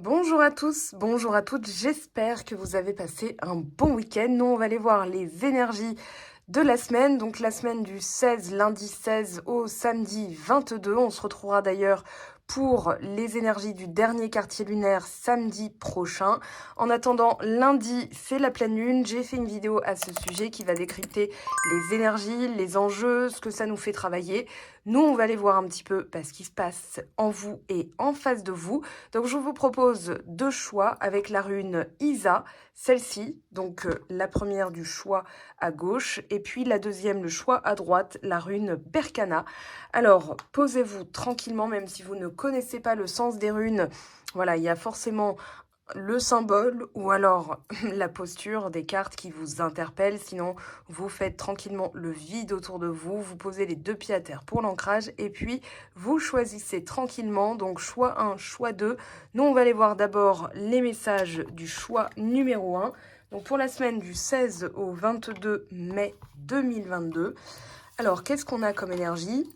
Bonjour à tous, bonjour à toutes, j'espère que vous avez passé un bon week-end. Nous, on va aller voir les énergies de la semaine, donc la semaine du 16, lundi 16 au samedi 22. On se retrouvera d'ailleurs pour les énergies du dernier quartier lunaire samedi prochain. En attendant, lundi, c'est la pleine lune. J'ai fait une vidéo à ce sujet qui va décrypter les énergies, les enjeux, ce que ça nous fait travailler. Nous, on va aller voir un petit peu ce qui se passe en vous et en face de vous. Donc, je vous propose deux choix avec la rune Isa, celle-ci, donc la première du choix à gauche, et puis la deuxième, le choix à droite, la rune Berkana. Alors, posez-vous tranquillement, même si vous ne connaissez pas le sens des runes. Voilà, il y a forcément le symbole ou alors la posture des cartes qui vous interpellent. Sinon, vous faites tranquillement le vide autour de vous. Vous posez les deux pieds à terre pour l'ancrage et puis vous choisissez tranquillement. Donc, choix 1, choix 2. Nous, on va aller voir d'abord les messages du choix numéro 1. Donc, pour la semaine du 16 au 22 mai 2022. Alors, qu'est-ce qu'on a comme énergie ?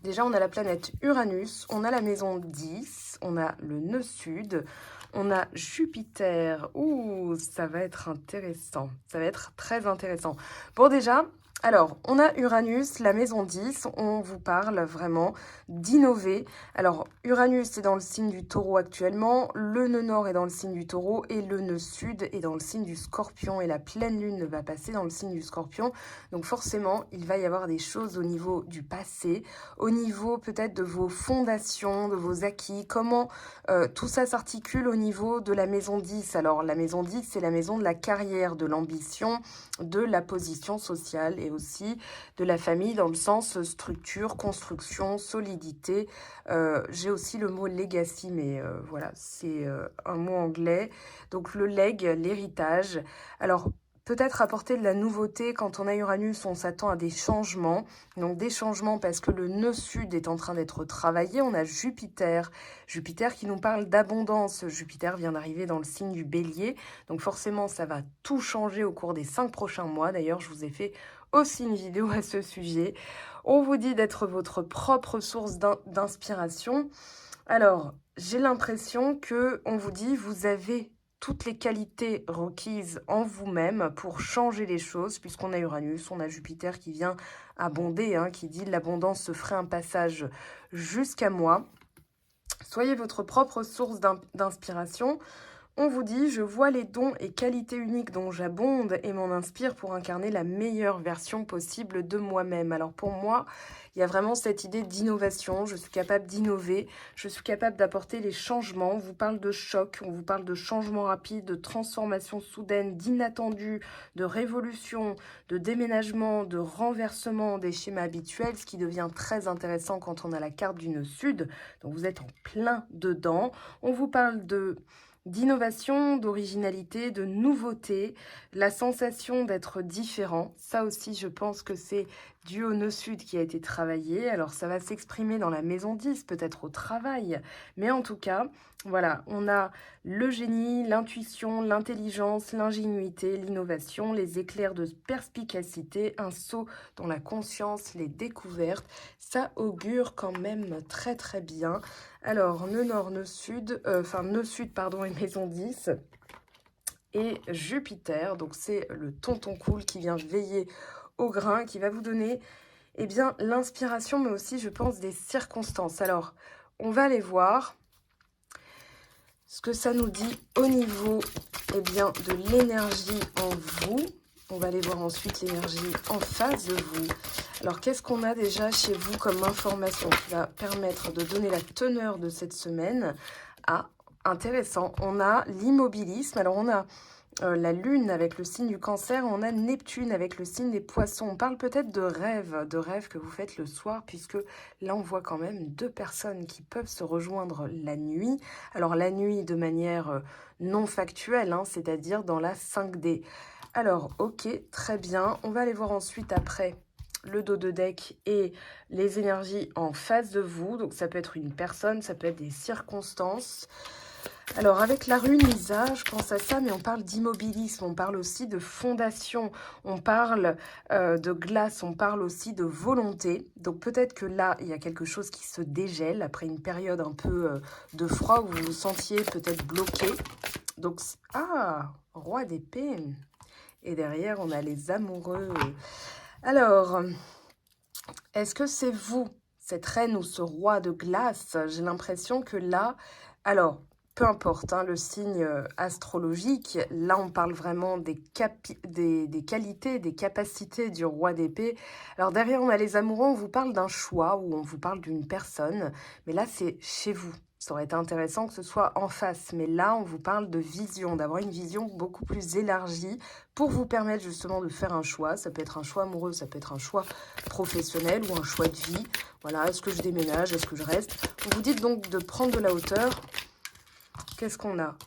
Déjà, on a la planète Uranus, on a la maison 10, on a le nœud sud, on a Jupiter. Ouh, ça va être intéressant. Ça va être très intéressant. Bon, déjà, alors, on a Uranus, la maison 10. On vous parle vraiment d'innover. Alors, Uranus est dans le signe du taureau actuellement. Le nœud nord est dans le signe du taureau. Et le nœud sud est dans le signe du scorpion. Et la pleine lune va passer dans le signe du scorpion. Donc, forcément, il va y avoir des choses au niveau du passé, au niveau peut-être de vos fondations, de vos acquis. Comment tout ça s'articule au niveau de la maison 10. Alors, la maison 10, c'est la maison de la carrière, de l'ambition, de la position sociale et aussi de la famille dans le sens structure, construction, solidité. J'ai aussi le mot legacy, mais voilà, c'est un mot anglais. Donc, le leg, l'héritage. Alors, peut-être apporter de la nouveauté. Quand on a Uranus, on s'attend à des changements. Donc des changements parce que le nœud sud est en train d'être travaillé. On a Jupiter. Jupiter qui nous parle d'abondance. Jupiter vient d'arriver dans le signe du Bélier. Donc forcément, ça va tout changer au cours des 5 prochains mois. D'ailleurs, je vous ai fait aussi une vidéo à ce sujet. On vous dit d'être votre propre source d'inspiration. Alors, j'ai l'impression que on vous dit vous avez toutes les qualités requises en vous-même pour changer les choses, puisqu'on a Uranus, on a Jupiter qui vient abonder, qui dit l'abondance se ferait un passage jusqu'à moi. Soyez votre propre source d'inspiration. On vous dit, je vois les dons et qualités uniques dont j'abonde et m'en inspire pour incarner la meilleure version possible de moi-même. Alors pour moi, il y a vraiment cette idée d'innovation. Je suis capable d'innover, je suis capable d'apporter les changements. On vous parle de choc, on vous parle de changement rapide, de transformation soudaine, d'inattendu, de révolution, de déménagement, de renversement des schémas habituels, ce qui devient très intéressant quand on a la carte du nœud sud. Donc vous êtes en plein dedans. On vous parle d'innovation, d'originalité, de nouveauté, la sensation d'être différent. Ça aussi, je pense que c'est dû au nœud sud qui a été travaillé. Alors, ça va s'exprimer dans la maison 10, peut-être au travail. Mais en tout cas, voilà, on a le génie, l'intuition, l'intelligence, l'ingénuité, l'innovation, les éclairs de perspicacité, un saut dans la conscience, les découvertes. Ça augure quand même très très bien. Alors, nœud nord, nœud sud, nœud sud, pardon, et maison 10. Et Jupiter, donc c'est le tonton cool qui vient veiller au grain, qui va vous donner, eh bien, l'inspiration, mais aussi, je pense, des circonstances. Alors, on va aller voir ce que ça nous dit au niveau, eh bien, de l'énergie en vous. On va aller voir ensuite l'énergie en face de vous. Alors, qu'est-ce qu'on a déjà chez vous comme information qui va permettre de donner la teneur de cette semaine? Ah, intéressant. On a l'immobilisme. Alors, on a la lune avec le signe du cancer. On a Neptune avec le signe des poissons. On parle peut-être de rêves que vous faites le soir, puisque là, on voit quand même deux personnes qui peuvent se rejoindre la nuit. Alors, la nuit de manière non factuelle, c'est-à-dire dans la 5D. Alors, ok, très bien. On va aller voir ensuite après le dos de deck et les énergies en face de vous. Donc, ça peut être une personne, ça peut être des circonstances. Alors, avec la rune Isa, je pense à ça, mais on parle d'immobilisme, on parle aussi de fondation, on parle de glace, on parle aussi de volonté. Donc, peut-être que là, il y a quelque chose qui se dégèle après une période un peu de froid où vous vous sentiez peut-être bloqué. Donc, ah, roi d'épée. Et derrière, on a les amoureux. Alors, est-ce que c'est vous, cette reine ou ce roi de glace? J'ai l'impression que là, alors, peu importe hein, le signe astrologique, là on parle vraiment des qualités, des capacités du roi d'épée. Alors derrière on a les amoureux, on vous parle d'un choix ou on vous parle d'une personne, mais là c'est chez vous. Ça aurait été intéressant que ce soit en face, mais là on vous parle de vision, d'avoir une vision beaucoup plus élargie pour vous permettre justement de faire un choix. Ça peut être un choix amoureux, ça peut être un choix professionnel ou un choix de vie. Voilà, est-ce que je déménage, est-ce que je reste? Vous vous dites donc de prendre de la hauteur. Qu'est-ce qu'on a?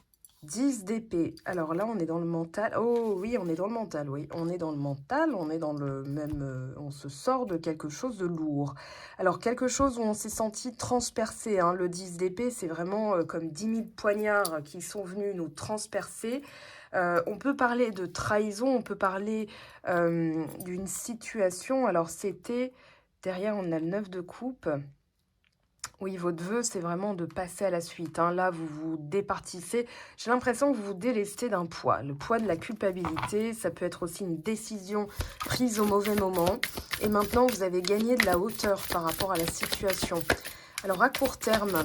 10 d'épée. Alors là, on est dans le mental. Oh oui, on est dans le mental, oui. On est dans le mental, on est dans le même... on se sort de quelque chose de lourd. Alors, quelque chose où on s'est senti transpercé. Hein. Le 10 d'épée, c'est vraiment comme 10 000 poignards qui sont venus nous transpercer. On peut parler de trahison, on peut parler d'une situation. Alors, c'était... Derrière, on a le 9 de coupe. Oui, votre vœu, c'est vraiment de passer à la suite. Hein. Là, vous vous départissez. J'ai l'impression que vous vous délestez d'un poids. Le poids de la culpabilité, ça peut être aussi une décision prise au mauvais moment. Et maintenant, vous avez gagné de la hauteur par rapport à la situation. Alors, à court terme,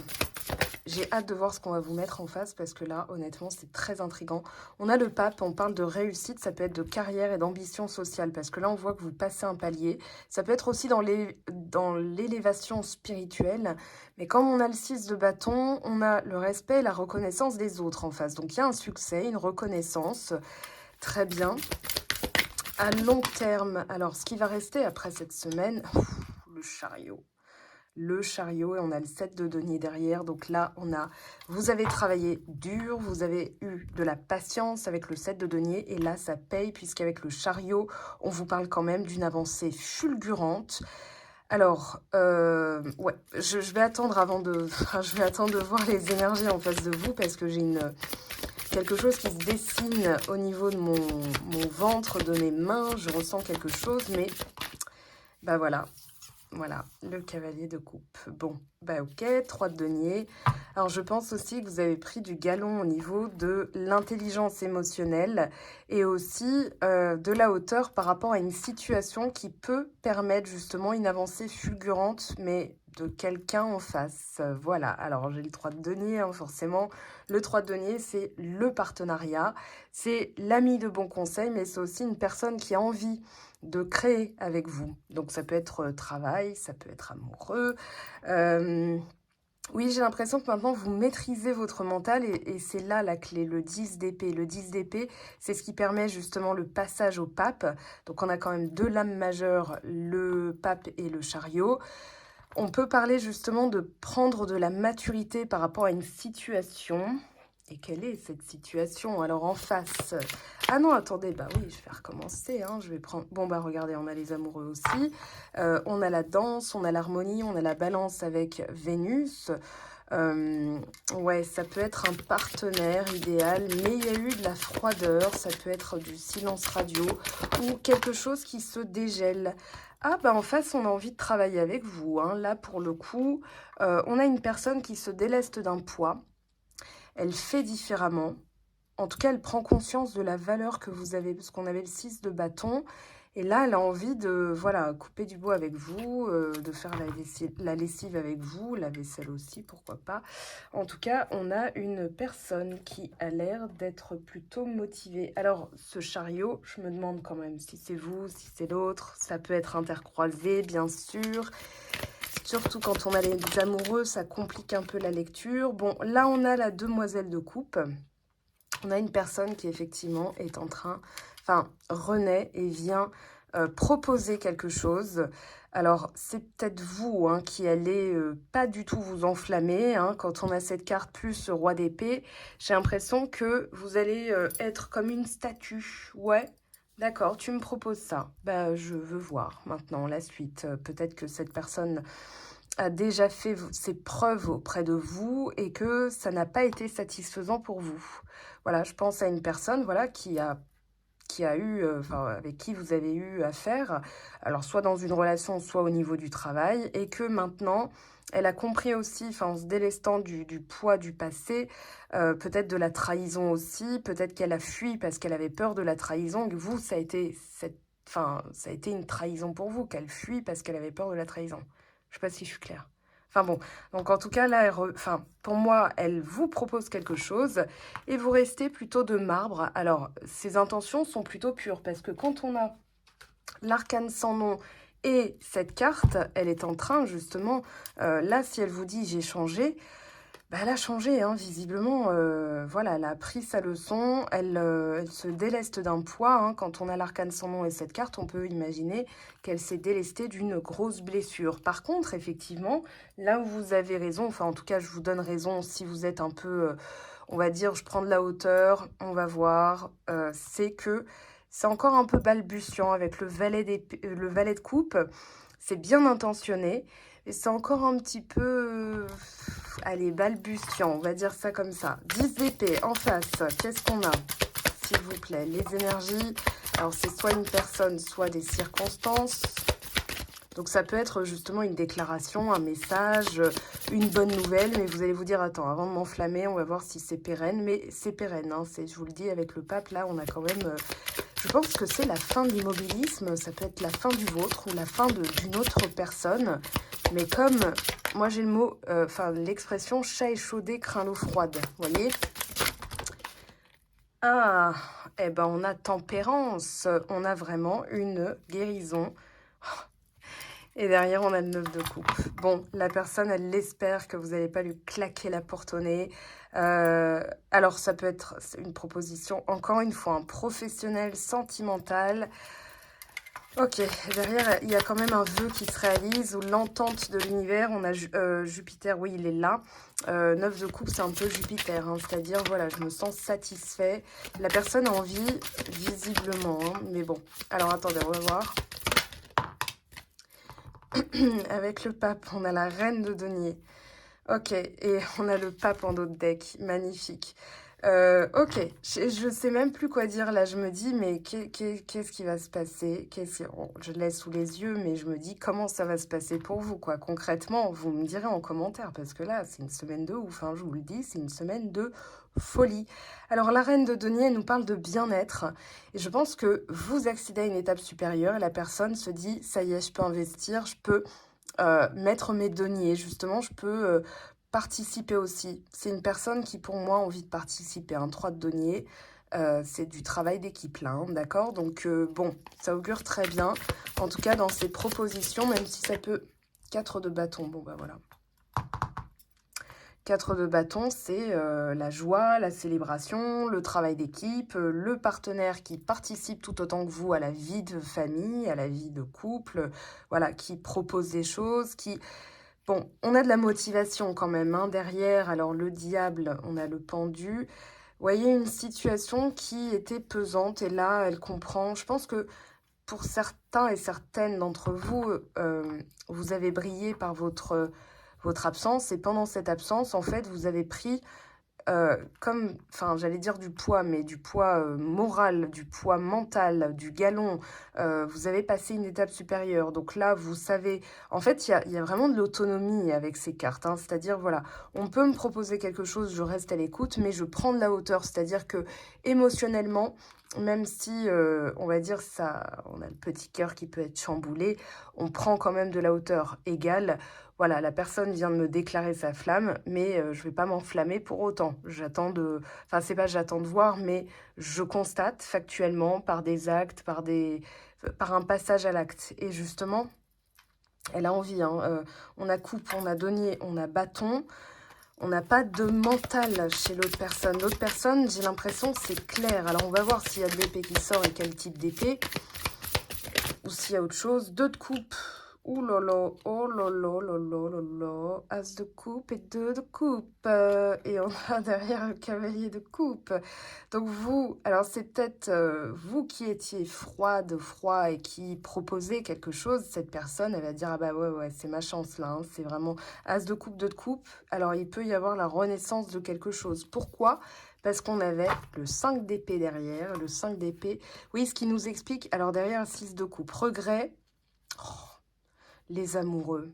j'ai hâte de voir ce qu'on va vous mettre en face parce que là, honnêtement, c'est très intriguant. On a le pape, on parle de réussite, ça peut être de carrière et d'ambition sociale parce que là, on voit que vous passez un palier. Ça peut être aussi dans l'élévation spirituelle. Mais comme on a le 6 de bâton, on a le respect et la reconnaissance des autres en face. Donc, il y a un succès, une reconnaissance. Très bien. À long terme, alors, ce qui va rester après cette semaine, le chariot. Le chariot et on a le 7 de denier derrière. Donc là, vous avez travaillé dur, vous avez eu de la patience avec le 7 de denier et là, ça paye puisqu'avec le chariot, on vous parle quand même d'une avancée fulgurante. Alors, ouais, je vais attendre je vais attendre de voir les énergies en face de vous parce que j'ai quelque chose qui se dessine au niveau de mon ventre, de mes mains. Je ressens quelque chose, mais bah voilà. Voilà, le cavalier de coupe. Bon, bah ok, 3 de denier. Alors, je pense aussi que vous avez pris du galon au niveau de l'intelligence émotionnelle et aussi de la hauteur par rapport à une situation qui peut permettre justement une avancée fulgurante, mais de quelqu'un en face. Voilà, alors j'ai le 3 de denier, hein, forcément. Le 3 de denier, c'est le partenariat, c'est l'ami de bon conseil, mais c'est aussi une personne qui a envie de créer avec vous. Donc ça peut être travail, ça peut être amoureux. Oui, j'ai l'impression que maintenant vous maîtrisez votre mental et c'est là la clé, le 10 d'épée. Le 10 d'épée, c'est ce qui permet justement le passage au pape. Donc on a quand même deux lames majeures, le pape et le chariot. On peut parler justement de prendre de la maturité par rapport à une situation. Et quelle est cette situation? Alors en face... Ah non, attendez, bah oui, je vais recommencer. Hein, je vais prendre... Bon, bah regardez, on a les amoureux aussi. On a la danse, on a l'harmonie, on a la balance avec Vénus. Ouais, ça peut être un partenaire idéal, mais il y a eu de la froideur. Ça peut être du silence radio ou quelque chose qui se dégèle. Ah, bah en face, on a envie de travailler avec vous. Hein. Là, pour le coup, on a une personne qui se déleste d'un poids. Elle fait différemment. En tout cas, elle prend conscience de la valeur que vous avez, parce qu'on avait le 6 de bâton. Et là, elle a envie de voilà, couper du bois avec vous, de faire la lessive avec vous, la vaisselle aussi, pourquoi pas. En tout cas, on a une personne qui a l'air d'être plutôt motivée. Alors, ce chariot, je me demande quand même si c'est vous, si c'est l'autre. Ça peut être intercroisé, bien sûr. Surtout quand on a les amoureux, ça complique un peu la lecture. Bon, là, on a la demoiselle de coupe. On a une personne qui, effectivement, est en train... Enfin, renaît et vient proposer quelque chose. Alors, c'est peut-être vous hein, qui allez pas du tout vous enflammer. Hein, quand on a cette carte plus roi d'épée, j'ai l'impression que vous allez être comme une statue. Ouais, d'accord, tu me proposes ça. Bah, je veux voir maintenant la suite. Peut-être que cette personne a déjà fait ses preuves auprès de vous et que ça n'a pas été satisfaisant pour vous. Voilà, je pense à une personne, voilà, qui a eu, enfin, avec qui vous avez eu affaire, alors soit dans une relation, soit au niveau du travail, et que maintenant, elle a compris aussi, enfin, en se délestant du poids du passé, peut-être de la trahison aussi, peut-être qu'elle a fui parce qu'elle avait peur de la trahison, que vous, ça a été enfin, ça a été une trahison pour vous, qu'elle fuit parce qu'elle avait peur de la trahison. Je sais pas si je suis claire. Enfin bon, donc en tout cas, là, enfin, pour moi, elle vous propose quelque chose et vous restez plutôt de marbre. Alors, ses intentions sont plutôt pures parce que quand on a l'arcane sans nom et cette carte, elle est en train justement, là, si elle vous dit j'ai changé, bah, elle a changé, hein, visiblement. Voilà, elle a appris sa leçon. Elle se déleste d'un poids, hein. Quand on a l'arcane sans nom et cette carte, on peut imaginer qu'elle s'est délestée d'une grosse blessure. Par contre, effectivement, là où vous avez raison, enfin en tout cas, je vous donne raison si vous êtes un peu, on va dire, je prends de la hauteur, on va voir, c'est que c'est encore un peu balbutiant avec le valet de coupe. C'est bien intentionné. Et c'est encore un petit peu, allez, balbutiant, on va dire ça comme ça. 10 d'épée en face, qu'est-ce qu'on a, s'il vous plaît? Les énergies, alors c'est soit une personne, soit des circonstances. Donc ça peut être justement une déclaration, un message, une bonne nouvelle, mais vous allez vous dire, attends, avant de m'enflammer, on va voir si c'est pérenne. Mais c'est pérenne, hein, je vous le dis, avec le pape, là, on a quand même... je pense que c'est la fin de l'immobilisme, ça peut être la fin du vôtre ou la fin d'une autre personne. Mais comme, moi j'ai le mot, enfin l'expression « chat échaudé craint l'eau froide », vous voyez? Ah, eh ben on a tempérance, on a vraiment une guérison. Et derrière, on a le 9 de coupe. Bon, la personne, elle espère que vous n'allez pas lui claquer la porte au nez. Alors, ça peut être une proposition, encore une fois, un professionnel, sentimental. Ok, derrière, il y a quand même un vœu qui se réalise, ou l'entente de l'univers. On a Jupiter, oui, il est là. 9 de coupe, c'est un peu Jupiter, hein, c'est-à-dire, voilà, je me sens satisfait. La personne a envie, visiblement, hein, mais bon. Alors, attendez, on va voir. Avec le pape, on a la reine de denier. Ok, et on a le pape en dos de deck. Magnifique. Ok, je sais même plus quoi dire là. Je me dis, mais qu'est-ce qui va se passer? Je laisse sous les yeux, mais je me dis, comment ça va se passer pour vous, quoi? Concrètement, vous me direz en commentaire, parce que là, c'est une semaine de ouf, hein, je vous le dis, c'est une semaine de folie. Alors, la reine de denier nous parle de bien-être, et je pense que vous accédez à une étape supérieure, et la personne se dit, ça y est, je peux investir, je peux mettre mes deniers, justement, je peux... participer aussi. C'est une personne qui, pour moi, a envie de participer. Un 3 de denier, c'est du travail d'équipe, là, hein, d'accord? Donc, bon, ça augure très bien. En tout cas, dans ses propositions, même si ça peut... 4 de bâton, bon, bah voilà. 4 de bâton, c'est la joie, la célébration, le travail d'équipe, le partenaire qui participe tout autant que vous à la vie de famille, à la vie de couple, voilà, qui propose des choses, qui... Bon, on a de la motivation quand même, hein, derrière. Alors, le diable, on a le pendu. Vous voyez, une situation qui était pesante et là, elle comprend. Je pense que pour certains et certaines d'entre vous, vous avez brillé par votre absence et pendant cette absence, en fait, vous avez pris comme, enfin, j'allais dire du poids, mais du poids moral, du poids mental, du galon, vous avez passé une étape supérieure. Donc là, vous savez, en fait, il y a vraiment de l'autonomie avec ces cartes, hein. C'est-à-dire, voilà, on peut me proposer quelque chose, je reste à l'écoute, mais je prends de la hauteur. C'est-à-dire que émotionnellement, même si, on va dire, ça, on a le petit cœur qui peut être chamboulé, on prend quand même de la hauteur égale. Voilà, la personne vient de me déclarer sa flamme, mais je ne vais pas m'enflammer pour autant. J'attends de... Enfin, c'est pas j'attends de voir, mais je constate factuellement par des actes, par un passage à l'acte. Et justement, elle a envie, hein. On a coupe, on a denier, on a bâton. On n'a pas de mental chez l'autre personne. L'autre personne, j'ai l'impression, c'est clair. Alors, on va voir s'il y a de l'épée qui sort et quel type d'épée. Ou s'il y a autre chose. 2 de coupe. Ouh là là, oh là là là là là là, as de coupe et deux de coupe. Et on a derrière le cavalier de coupe. Donc vous, alors c'est peut-être vous qui étiez froid et qui proposez quelque chose. Cette personne, elle va dire, ah bah ouais, c'est ma chance là, hein, c'est vraiment as de coupe, deux de coupe. Alors il peut y avoir la renaissance de quelque chose. Pourquoi? Parce qu'on avait le 5 d'épée derrière, le 5 d'épée. Oui, ce qui nous explique, alors derrière, 6 de coupe, regret. Oh, les amoureux.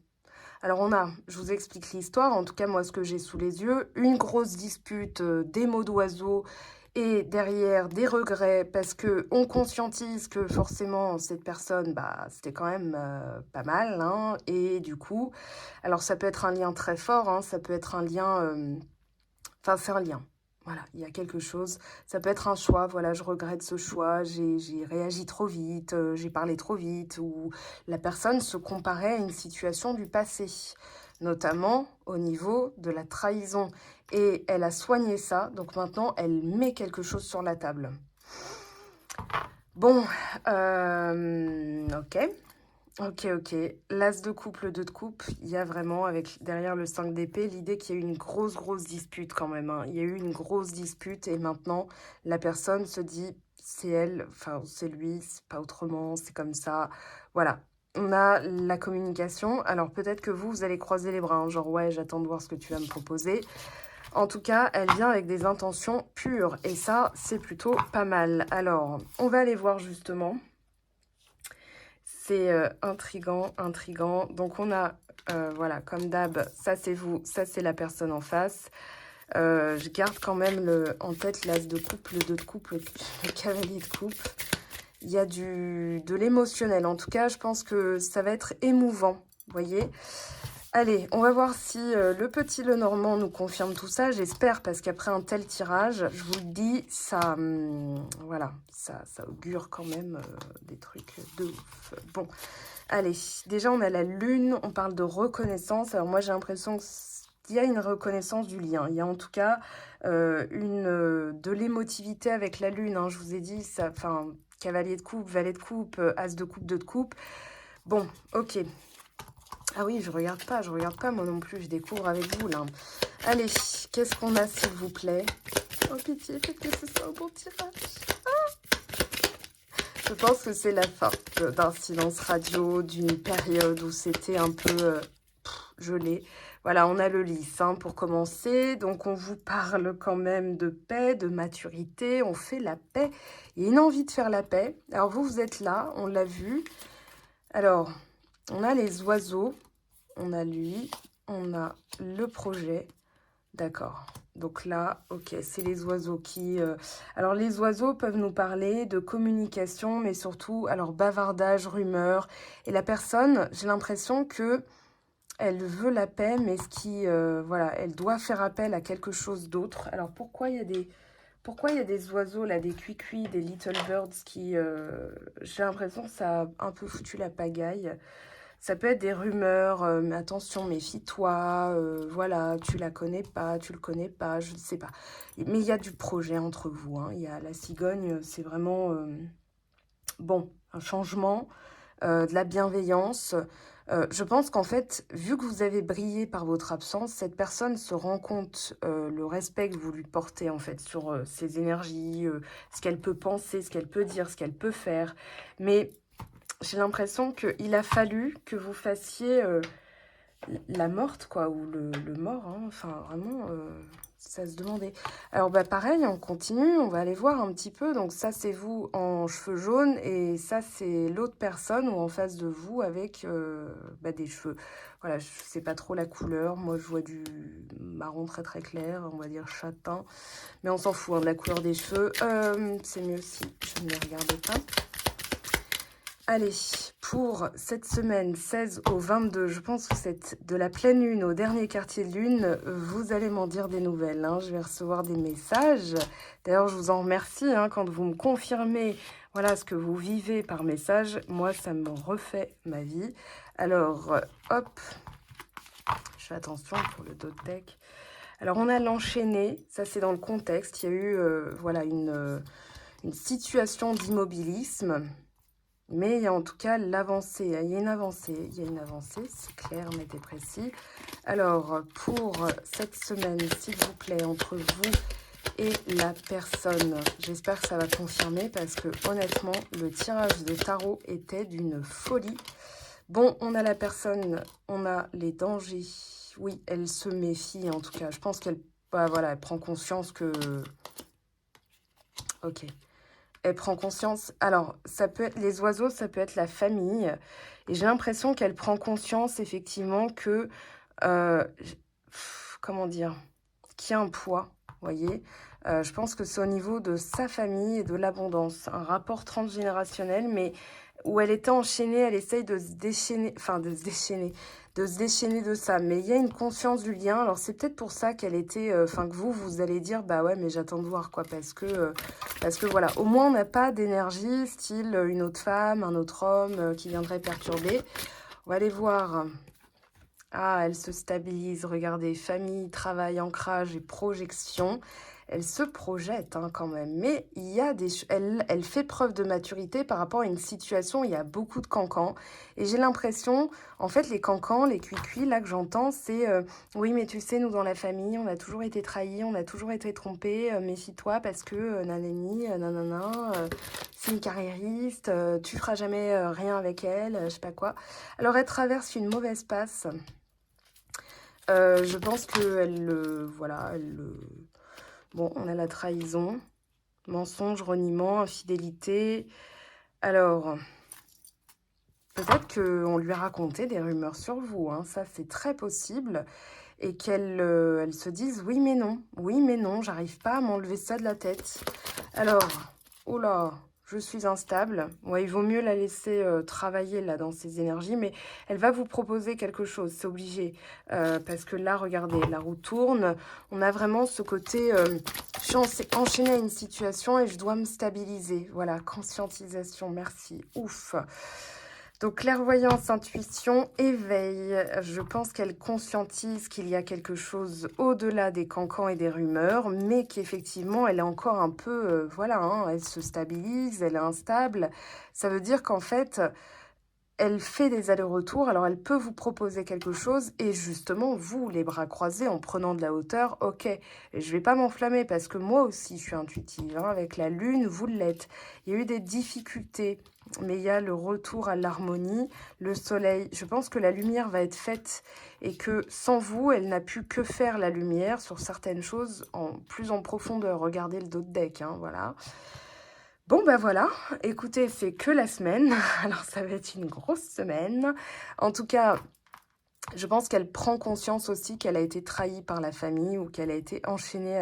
Alors on a, je vous explique l'histoire, en tout cas moi ce que j'ai sous les yeux, une grosse dispute, des mots d'oiseau et derrière des regrets parce que on conscientise que forcément cette personne, bah c'était quand même pas mal, hein, et du coup, alors ça peut être un lien très fort, hein, ça peut être un lien, enfin c'est un lien. Voilà, il y a quelque chose. Ça peut être un choix. Voilà, je regrette ce choix. J'ai réagi trop vite. J'ai parlé trop vite. Ou la personne se comparait à une situation du passé, notamment au niveau de la trahison. Et elle a soigné ça. Donc maintenant, elle met quelque chose sur la table. Bon, ok. Ok. L'as de coupe, le 2 de coupe, il y a vraiment, avec derrière le 5 d'épée, l'idée qu'il y a eu une grosse dispute quand même, hein. Il y a eu une grosse dispute et maintenant, la personne se dit, c'est elle, enfin, c'est lui, c'est pas autrement, c'est comme ça. Voilà. On a la communication. Alors, peut-être que vous allez croiser les bras, hein, genre, ouais, j'attends de voir ce que tu vas me proposer. En tout cas, elle vient avec des intentions pures et ça, c'est plutôt pas mal. Alors, on va aller voir justement. C'est intriguant. Donc, on a, voilà, comme d'hab, ça c'est vous, ça c'est la personne en face. Je garde quand même en tête l'as de coupe, le 2 de coupe, le cavalier de coupe. Il y a de l'émotionnel. En tout cas, je pense que ça va être émouvant, vous voyez. Allez, on va voir si le petit Lenormand nous confirme tout ça. J'espère, parce qu'après un tel tirage, je vous le dis, ça, voilà, ça augure quand même des trucs de ouf. Bon, allez, déjà on a la lune, on parle de reconnaissance. Alors moi j'ai l'impression qu'il y a une reconnaissance du lien. Il y a en tout cas de l'émotivité avec la lune, hein. Je vous ai dit, ça, enfin, cavalier de coupe, valet de coupe, as de coupe, 2 de coupe. Bon, ok. Ah oui, je regarde pas moi non plus, je découvre avec vous là. Allez, qu'est-ce qu'on a s'il vous plaît? Oh pitié, faites que ce soit un bon tirage. Ah, je pense que c'est la fin d'un silence radio, d'une période où c'était un peu gelé. Voilà, on a le lys hein, pour commencer. Donc on vous parle quand même de paix, de maturité, on fait la paix. Il y a une envie de faire la paix. Alors vous êtes là, on l'a vu. Alors, on a les oiseaux. On a lui, on a le projet, d'accord. Donc là, ok, c'est les oiseaux qui... Alors les oiseaux peuvent nous parler de communication, mais surtout, alors bavardage, rumeur. Et la personne, j'ai l'impression que elle veut la paix, mais voilà, elle doit faire appel à quelque chose d'autre. Alors pourquoi il y a des oiseaux là, des cuicuis, des little birds qui... j'ai l'impression que ça a un peu foutu la pagaille. Ça peut être des rumeurs, mais attention, méfie-toi, voilà, tu la connais pas, tu le connais pas, je ne sais pas. Mais il y a du projet entre vous, hein. Il y a la cigogne, c'est vraiment, bon, un changement, de la bienveillance. Je pense qu'en fait, vu que vous avez brillé par votre absence, cette personne se rend compte le respect que vous lui portez, en fait, sur ses énergies, ce qu'elle peut penser, ce qu'elle peut dire, ce qu'elle peut faire. Mais... j'ai l'impression qu'il a fallu que vous fassiez la morte, quoi, ou le mort, hein. Enfin, vraiment, ça se demandait. Alors, bah, pareil, on continue, on va aller voir un petit peu. Donc, ça, c'est vous en cheveux jaunes, et ça, c'est l'autre personne ou en face de vous avec bah, des cheveux. Voilà, je sais pas trop la couleur. Moi, je vois du marron très clair, on va dire châtain. Mais on s'en fout, hein, de la couleur des cheveux. C'est mieux si je ne les regarde pas. Allez, pour cette semaine 16 au 22, je pense que c'est de la pleine lune au dernier quartier de lune, vous allez m'en dire des nouvelles, hein. Je vais recevoir des messages. D'ailleurs, je vous en remercie hein, quand vous me confirmez voilà, ce que vous vivez par message. Moi, ça me refait ma vie. Alors, hop, je fais attention pour le dos de deck. Alors, on a l'enchaîné, ça c'est dans le contexte. Il y a eu voilà, une situation d'immobilisme. Mais il y a en tout cas l'avancée. Il y a une avancée. Il y a une avancée, c'est clair, net et précis. Alors, pour cette semaine, s'il vous plaît, entre vous et la personne, j'espère que ça va confirmer parce que honnêtement, le tirage de tarot était d'une folie. Bon, on a la personne, on a les dangers. Oui, elle se méfie en tout cas. Je pense qu'elle voilà, elle prend conscience que... Ok. Elle prend conscience. Alors, ça peut être les oiseaux, ça peut être la famille. Et j'ai l'impression qu'elle prend conscience effectivement que... comment dire, qui a un poids, vous voyez. Je pense que c'est au niveau de sa famille et de l'abondance, un rapport transgénérationnel, mais où elle était enchaînée, elle essaye de se déchaîner, enfin de se déchaîner de ça. Mais il y a une conscience du lien, alors c'est peut-être pour ça qu'elle était, enfin que vous allez dire, bah ouais, mais j'attends de voir quoi, parce que voilà, au moins on n'a pas d'énergie, style une autre femme, un autre homme qui viendrait perturber. On va aller voir. Ah, elle se stabilise, regardez, famille, travail, ancrage et projection. Elle se projette hein, quand même, mais il y a elle fait preuve de maturité par rapport à une situation où il y a beaucoup de cancans. Et j'ai l'impression, en fait, les cancans, les cuicuis, là que j'entends, c'est oui, mais tu sais, nous dans la famille, on a toujours été trahis, on a toujours été trompés, méfie-toi parce que nanani, nanana, c'est une carriériste, tu feras jamais rien avec elle, je sais pas quoi. Alors, elle traverse une mauvaise passe. Je pense qu'elle, voilà, bon, on a la trahison, mensonge, reniement, infidélité. Alors, peut-être qu'on lui a raconté des rumeurs sur vous, hein, ça c'est très possible. Et qu'elle elle se dise oui mais non, j'arrive pas à m'enlever ça de la tête. Alors, oh là, je suis instable. Ouais, il vaut mieux la laisser travailler là dans ses énergies, mais elle va vous proposer quelque chose, c'est obligé. Parce que là, regardez, la roue tourne. On a vraiment ce côté, je suis enchaînée à une situation et je dois me stabiliser. Voilà, conscientisation, merci. Ouf. Donc, clairvoyance, intuition, éveil. Je pense qu'elle conscientise qu'il y a quelque chose au-delà des cancans et des rumeurs, mais qu'effectivement, elle est encore un peu, voilà, hein, elle se stabilise, elle est instable. Ça veut dire qu'en fait, elle fait des allers-retours, alors elle peut vous proposer quelque chose, et justement, vous, les bras croisés, en prenant de la hauteur, ok, je vais pas m'enflammer, parce que moi aussi, je suis intuitive, hein, avec la lune, vous l'êtes. Il y a eu des difficultés, mais il y a le retour à l'harmonie, le soleil. Je pense que la lumière va être faite, et que sans vous, elle n'a pu que faire la lumière sur certaines choses plus en profondeur. Regardez le dos de deck, hein, voilà. Bon, ben voilà, écoutez, c'est que la semaine, alors ça va être une grosse semaine. En tout cas, je pense qu'elle prend conscience aussi qu'elle a été trahie par la famille ou qu'elle a été enchaînée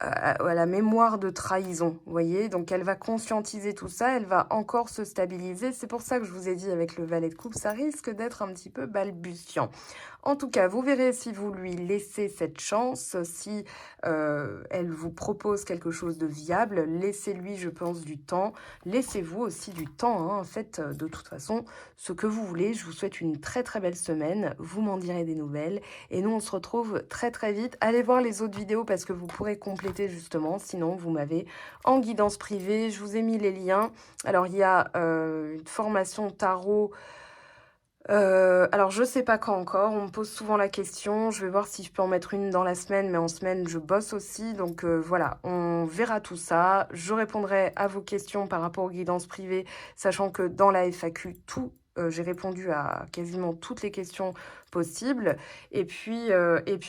à la mémoire de trahison, vous voyez. Donc, elle va conscientiser tout ça, elle va encore se stabiliser. C'est pour ça que je vous ai dit avec le valet de coupe, ça risque d'être un petit peu balbutiant. En tout cas, vous verrez si vous lui laissez cette chance, si elle vous propose quelque chose de viable, laissez-lui, je pense, du temps. Laissez-vous aussi du temps, hein. Faites de toute façon ce que vous voulez. Je vous souhaite une très très belle semaine. Vous m'en direz des nouvelles. Et nous, on se retrouve très très vite. Allez voir les autres vidéos parce que vous pourrez compléter justement. Sinon, vous m'avez en guidance privée. Je vous ai mis les liens. Alors, il y a une formation tarot. Alors, je sais pas quand encore. On me pose souvent la question. Je vais voir si je peux en mettre une dans la semaine, mais en semaine, je bosse aussi. Donc, voilà, on verra tout ça. Je répondrai à vos questions par rapport aux guidances privées, sachant que dans la FAQ, j'ai répondu à quasiment toutes les questions possibles. Et puis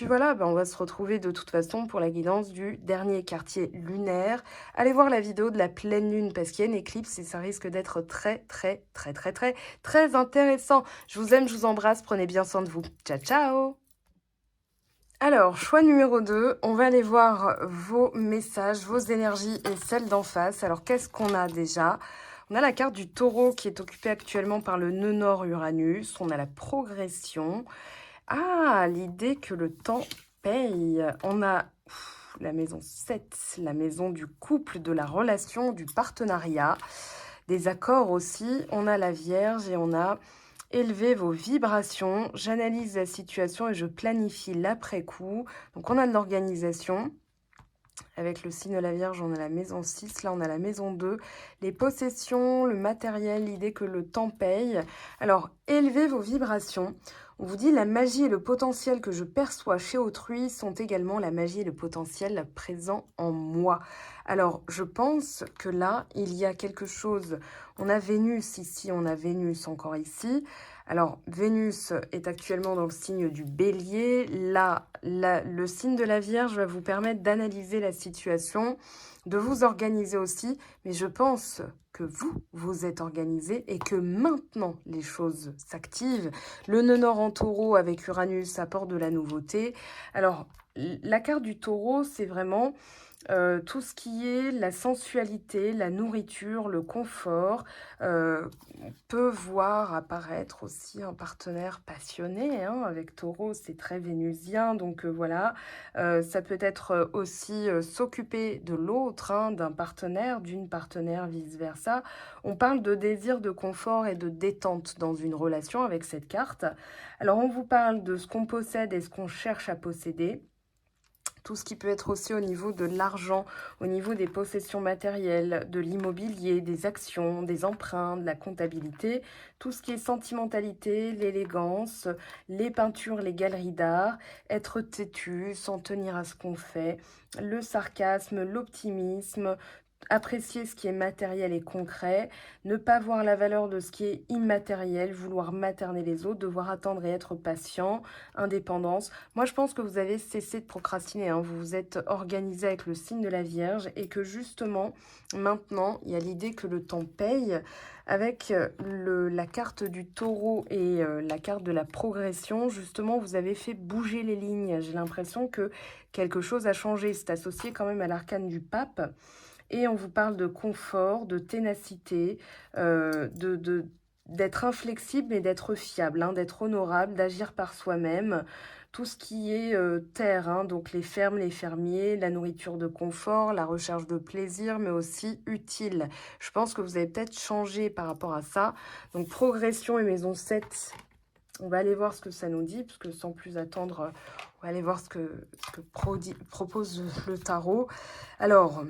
voilà, ben, on va se retrouver de toute façon pour la guidance du dernier quartier lunaire. Allez voir la vidéo de la pleine lune parce qu'il y a une éclipse et ça risque d'être très, très, très, très, très, très intéressant. Je vous aime, je vous embrasse, prenez bien soin de vous. Ciao, ciao! Alors, choix numéro 2, on va aller voir vos messages, vos énergies et celles d'en face. Alors, qu'est-ce qu'on a déjà? On a la carte du taureau qui est occupée actuellement par le nœud nord Uranus. On a la progression. Ah, l'idée que le temps paye. On a la maison 7, la maison du couple, de la relation, du partenariat, des accords aussi. On a la Vierge et on a élevé vos vibrations. J'analyse la situation et je planifie l'après-coup. Donc, on a de l'organisation. Avec le signe de la Vierge, on a la maison 6, là on a la maison 2. Les possessions, le matériel, l'idée que le temps paye. Alors, élevez vos vibrations. On vous dit la magie et le potentiel que je perçois chez autrui sont également la magie et le potentiel présent en moi. Alors, je pense que là, il y a quelque chose. On a Vénus ici, on a Vénus encore ici. Alors, Vénus est actuellement dans le signe du Bélier. Là, le signe de la Vierge va vous permettre d'analyser la situation, de vous organiser aussi. Mais je pense que vous êtes organisé et que maintenant, les choses s'activent. Le nœud nord en taureau avec Uranus apporte de la nouveauté. Alors, la carte du taureau, c'est vraiment tout ce qui est la sensualité, la nourriture, le confort. On peut voir apparaître aussi un partenaire passionné, hein, avec Taureau, c'est très vénusien, donc voilà. Ça peut être aussi s'occuper de l'autre, hein, d'un partenaire, d'une partenaire, vice-versa. On parle de désir de confort et de détente dans une relation avec cette carte. Alors, on vous parle de ce qu'on possède et ce qu'on cherche à posséder. Tout ce qui peut être aussi au niveau de l'argent, au niveau des possessions matérielles, de l'immobilier, des actions, des emprunts, de la comptabilité, tout ce qui est sentimentalité, l'élégance, les peintures, les galeries d'art, être têtu, s'en tenir à ce qu'on fait, le sarcasme, l'optimisme, apprécier ce qui est matériel et concret, ne pas voir la valeur de ce qui est immatériel, vouloir materner les autres, devoir attendre et être patient, indépendance. Moi, je pense que vous avez cessé de procrastiner, hein. Vous vous êtes organisé avec le signe de la Vierge et que justement, maintenant, il y a l'idée que le temps paye. Avec la carte du taureau et la carte de la progression, justement, vous avez fait bouger les lignes. J'ai l'impression que quelque chose a changé. C'est associé quand même à l'arcane du pape. Et on vous parle de confort, de ténacité, d'être inflexible et d'être fiable, hein, d'être honorable, d'agir par soi-même. Tout ce qui est terre, hein, donc les fermes, les fermiers, la nourriture de confort, la recherche de plaisir, mais aussi utile. Je pense que vous avez peut-être changé par rapport à ça. Donc progression et maison 7, on va aller voir ce que ça nous dit, parce que sans plus attendre, on va aller voir ce que propose le tarot. Alors,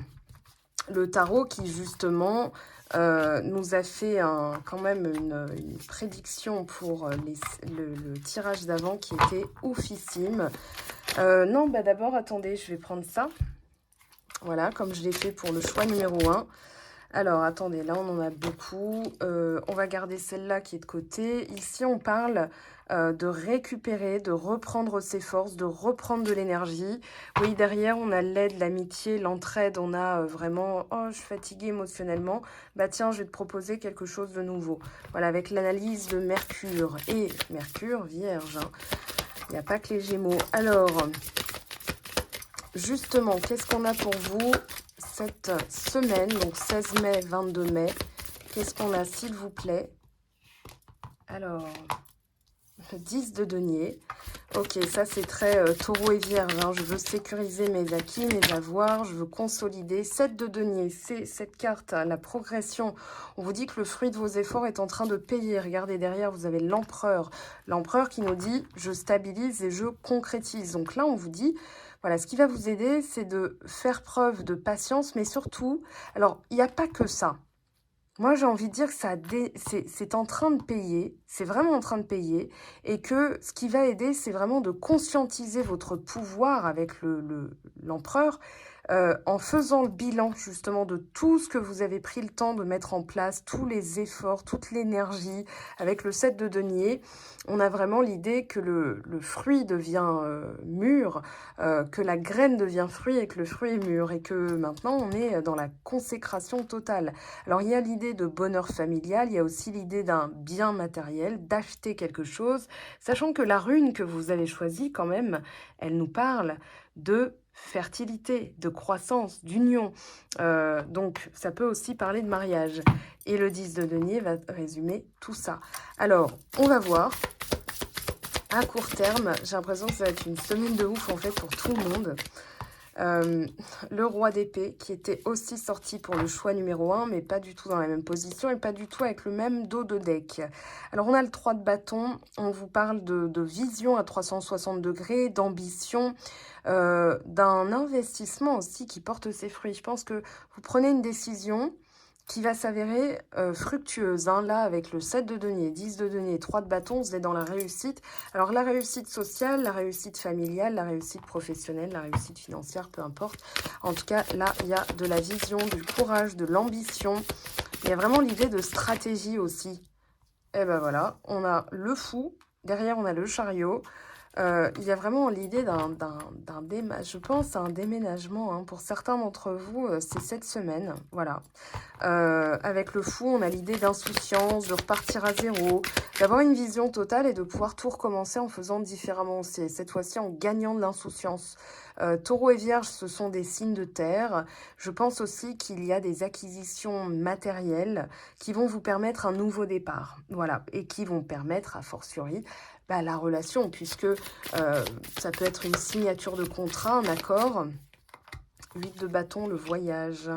le tarot qui justement nous a fait quand même une prédiction pour le tirage d'avant qui était oufissime. Non, bah d'abord, attendez, je vais prendre ça. Voilà, comme je l'ai fait pour le choix numéro 1. Alors, attendez, là, on en a beaucoup. On va garder celle-là qui est de côté. Ici, on parle de récupérer, de reprendre ses forces, de reprendre de l'énergie. Oui, derrière, on a l'aide, l'amitié, l'entraide. On a vraiment, oh, je suis fatiguée émotionnellement. Bah tiens, je vais te proposer quelque chose de nouveau. Voilà, avec l'analyse de Mercure. Et Mercure, Vierge, hein. Il n'y a pas que les Gémeaux. Alors, justement, qu'est-ce qu'on a pour vous cette semaine, donc 16 mai, 22 mai? Qu'est-ce qu'on a, s'il vous plaît? Alors, le 10 de denier. Ok, ça c'est très taureau et vierge, hein. Je veux sécuriser mes acquis, mes avoirs, je veux consolider. 7 de denier, c'est cette carte, la progression. On vous dit que le fruit de vos efforts est en train de payer. Regardez derrière, vous avez l'empereur. L'empereur qui nous dit, je stabilise et je concrétise. Donc là, on vous dit, voilà, ce qui va vous aider, c'est de faire preuve de patience, mais surtout, alors, il n'y a pas que ça. Moi, j'ai envie de dire que c'est en train de payer, c'est vraiment en train de payer, et que ce qui va aider, c'est vraiment de conscientiser votre pouvoir avec l'empereur, en faisant le bilan justement de tout ce que vous avez pris le temps de mettre en place, tous les efforts, toute l'énergie. Avec le 7 de denier, on a vraiment l'idée que le fruit devient mûr, que la graine devient fruit et que le fruit est mûr, et que maintenant on est dans la consécration totale. Alors il y a l'idée de bonheur familial, il y a aussi l'idée d'un bien matériel, d'acheter quelque chose, sachant que la rune que vous avez choisie quand même, elle nous parle de fertilité, de croissance, d'union. Donc, ça peut aussi parler de mariage. Et le 10 de denier va résumer tout ça. Alors, on va voir. À court terme, j'ai l'impression que ça va être une semaine de ouf, en fait, pour tout le monde. Euh, le roi d'épée qui était aussi sorti pour le choix numéro 1, mais pas du tout dans la même position et pas du tout avec le même dos de deck. Alors on a le 3 de bâton, on vous parle de vision à 360 degrés, d'ambition, d'un investissement aussi qui porte ses fruits. Je pense que vous prenez une décision qui va s'avérer fructueuse. Hein. Là, avec le 7 de denier, 10 de denier, 3 de bâton, vous êtes dans la réussite. Alors, la réussite sociale, la réussite familiale, la réussite professionnelle, la réussite financière, peu importe. En tout cas, là, il y a de la vision, du courage, de l'ambition. Il y a vraiment l'idée de stratégie aussi. Et ben voilà, on a le fou. Derrière, on a le chariot. Il y a vraiment l'idée je pense, à un déménagement. Hein. Pour certains d'entre vous, c'est cette semaine. Voilà. Avec le fou, on a l'idée d'insouciance, de repartir à zéro, d'avoir une vision totale et de pouvoir tout recommencer en faisant différemment aussi. Cette fois-ci, en gagnant de l'insouciance. Taureau et Vierge, ce sont des signes de terre. Je pense aussi qu'il y a des acquisitions matérielles qui vont vous permettre un nouveau départ. Voilà. Et qui vont permettre, a fortiori, la relation, puisque ça peut être une signature de contrat, un accord. 8 de bâton, le voyage.